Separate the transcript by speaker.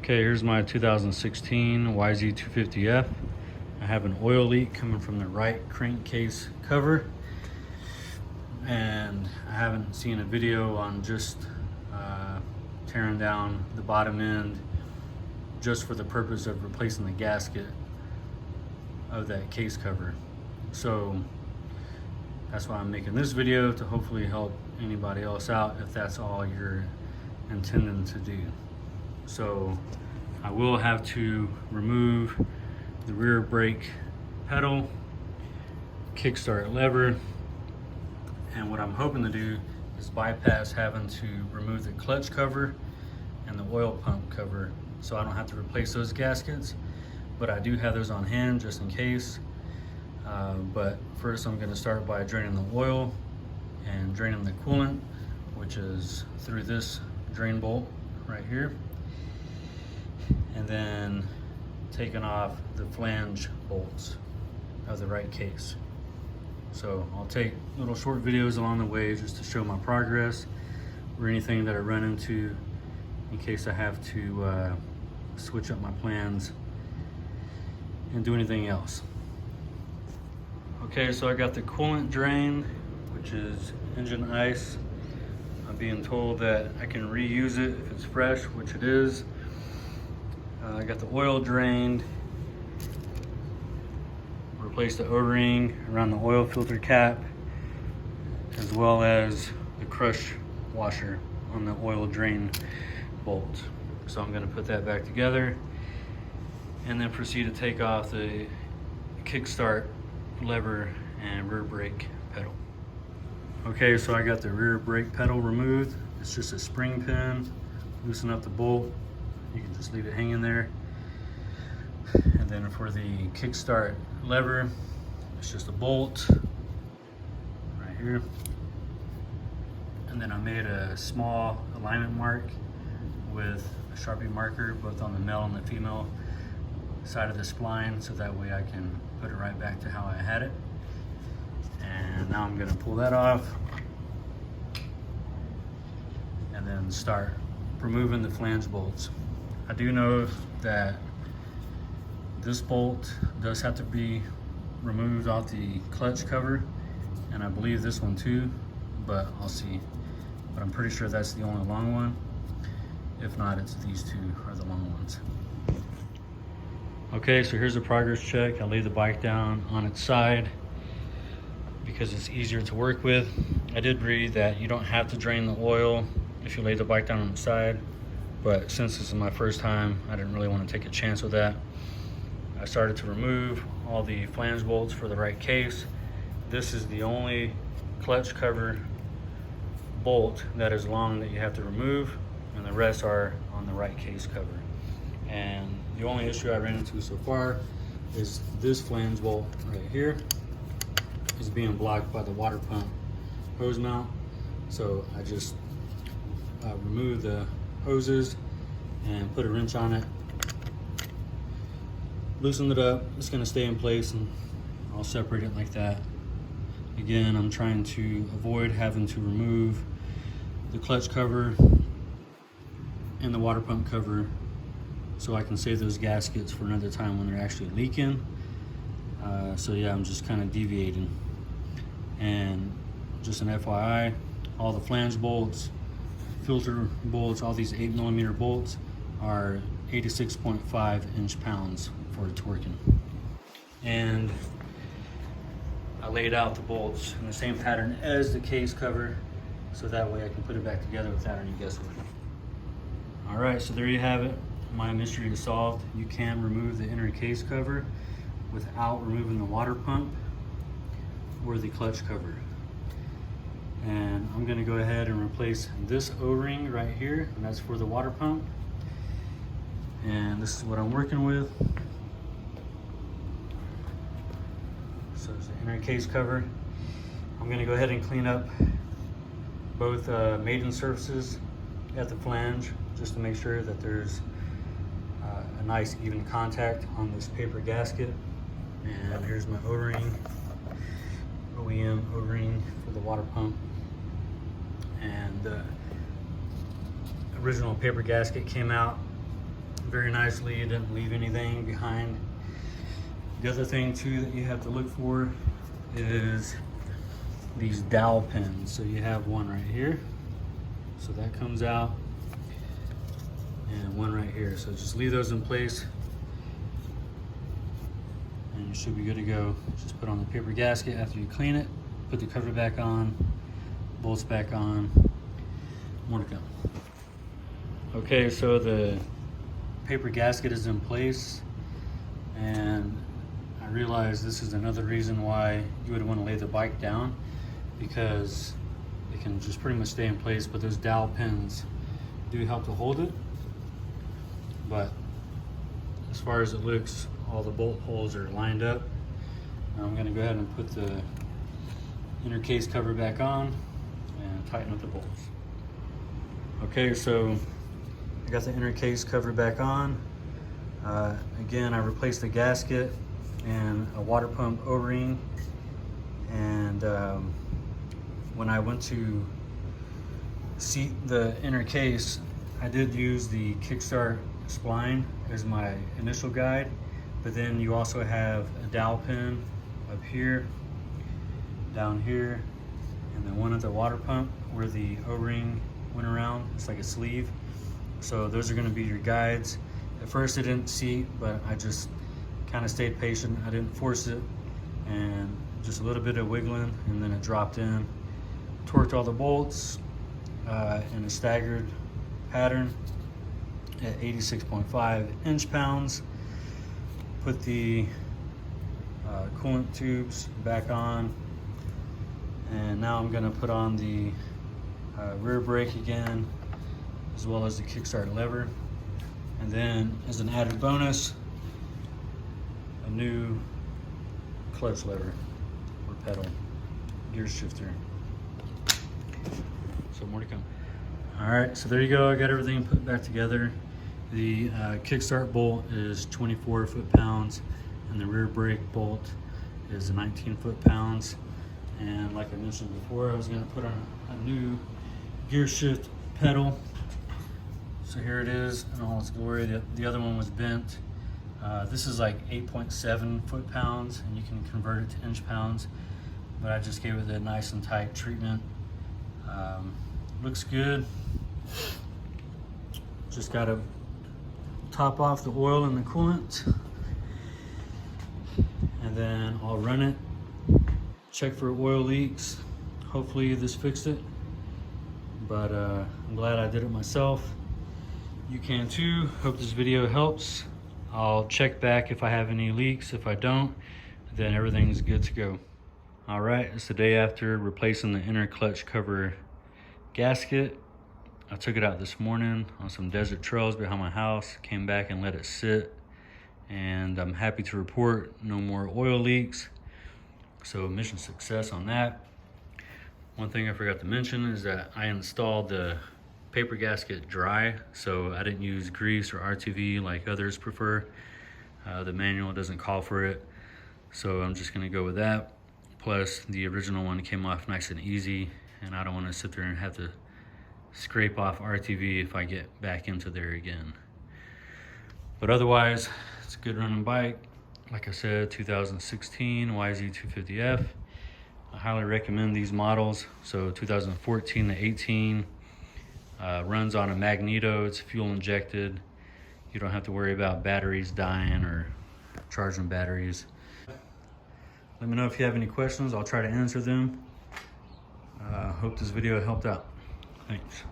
Speaker 1: Okay, here's my 2016 YZ250F. I have an oil leak coming from the right crankcase cover, and I haven't seen a video on just tearing down the bottom end just for the purpose of replacing the gasket of that case cover. So that's why I'm making this video, to hopefully help anybody else out if that's all you're intending to do. So I will have to remove the rear brake pedal, kickstart lever, and what I'm hoping to do is bypass having to remove the clutch cover and the oil pump cover, so I don't have to replace those gaskets. But I do have those on hand just in case. But first I'm going to start by draining the oil and draining the coolant, which is through this drain bolt right here, and then taking off the flange bolts of the right case. So I'll take little short videos along the way just to show my progress or anything that I run into in case I have to switch up my plans and do anything else. Okay, so I got the coolant drained, which is engine ice. I'm being told that I can reuse it if it's fresh, which it is. I got the oil drained, replaced the O-ring around the oil filter cap, as well as the crush washer on the oil drain bolt. So I'm going to put that back together and then proceed to take off the kickstart lever and rear brake pedal. Okay, so I got the rear brake pedal removed. It's just a spring pin. Loosen up the bolt. You can just leave it hanging there. And then for the kickstart lever, it's just a bolt right here. And then I made a small alignment mark with a Sharpie marker, both on the male and the female side of the spline, so that way I can put it right back to how I had it. And now I'm going to pull that off and then start removing the flange bolts. I do know that this bolt does have to be removed off the clutch cover, and I believe this one too, but I'll see. But I'm pretty sure that's the only long one. If not, it's these two are the long ones. Okay, so here's a progress check. I laid the bike down on its side because it's easier to work with. I did read that you don't have to drain the oil if you lay the bike down on its side, but since this is my first time, I didn't really want to take a chance with that. I started to remove all the flange bolts for the right case. This is the only clutch cover bolt that is long that you have to remove, and the rest are on the right case cover. And the only issue I ran into so far is this flange bolt right here is being blocked by the water pump hose mount. So I just removed the hoses and put a wrench on it, loosened it up. It's going to stay in place, and I'll separate it like that. Again, I'm trying to avoid having to remove the clutch cover and the water pump cover, so I can save those gaskets for another time when they're actually leaking. So yeah, I'm just kind of deviating. And just an FYI, all the flange bolts, filter bolts, all these 8mm bolts are 86.5 inch-pounds for torquing. And I laid out the bolts in the same pattern as the case cover, so that way I can put it back together without any guesswork. All right, so there you have it. My mystery is solved. You can remove the inner case cover without removing the water pump or the clutch cover. And I'm going to go ahead and replace this O-ring right here, and that's for the water pump. And this is what I'm working with. So it's the inner case cover. I'm going to go ahead and clean up both maiden surfaces at the flange, just to make sure that there's a nice even contact on this paper gasket. And here's my O-ring, OEM O-ring for the water pump. And the original paper gasket came out very nicely. It didn't leave anything behind. The other thing too that you have to look for is these dowel pins. So you have one right here, so that comes out, and one right here. So just leave those in place and you should be good to go. Just put on the paper gasket after you clean it, put the cover back on, bolts back on. More to come. Okay, so the paper gasket is in place, and I realized this is another reason why you would want to lay the bike down, because it can just pretty much stay in place, but those dowel pins do help to hold it. But as far as it looks, all the bolt holes are lined up. Now I'm going to go ahead and put the inner case cover back on and tighten up the bolts. Okay, so I got the inner case cover back on. Again, I replaced the gasket and a water pump O-ring, and when I went to seat the inner case, I did use the kickstart spline as my initial guide, but then you also have a dowel pin up here, down here, and then one at the water pump where the O-ring went around. It's like a sleeve. So those are going to be your guides. At first it didn't seat, but I just kind of stayed patient. I didn't force it, and just a little bit of wiggling, and then it dropped in. Torqued all the bolts in a staggered pattern at 86.5 inch-pounds. Put the coolant tubes back on, and now I'm going to put on the rear brake again, as well as the kickstart lever, and then as an added bonus, a new clutch lever or pedal, gear shifter. So more to come. All right, so there you go. I got everything put back together. The kickstart bolt is 24 foot-pounds, and the rear brake bolt is 19 foot-pounds. And like I mentioned before, I was going to put on a new gear shift pedal. So here it is in all its glory. The other one was bent. This is like 8.7 foot-pounds, and you can convert it to inch-pounds, but I just gave it the nice and tight treatment. Looks good. Just got to top off the oil and the coolant, and then I'll run it, check for oil leaks. Hopefully this fixed it, but I'm glad I did it myself. You can too. Hope this video helps. I'll check back if I have any leaks. If I don't, then everything's good to go. All right, it's the day after replacing the inner clutch cover gasket. I took it out this morning on some desert trails behind my house, came back and let it sit, and I'm happy to report no more oil leaks. So mission success on that. One thing I forgot to mention is that I installed the paper gasket dry, so I didn't use grease or RTV like others prefer. The manual doesn't call for it, so I'm just gonna go with that. Plus the original one came off nice and easy, and I don't want to sit there and have to scrape off RTV if I get back into there again. But otherwise, it's a good running bike. Like I said, 2016 YZ250F. I highly recommend these models. So 2014 to 18 runs on a magneto. It's fuel injected. You don't have to worry about batteries dying or charging batteries. Let me know if you have any questions. I'll try to answer them. Hope this video helped out. Thanks.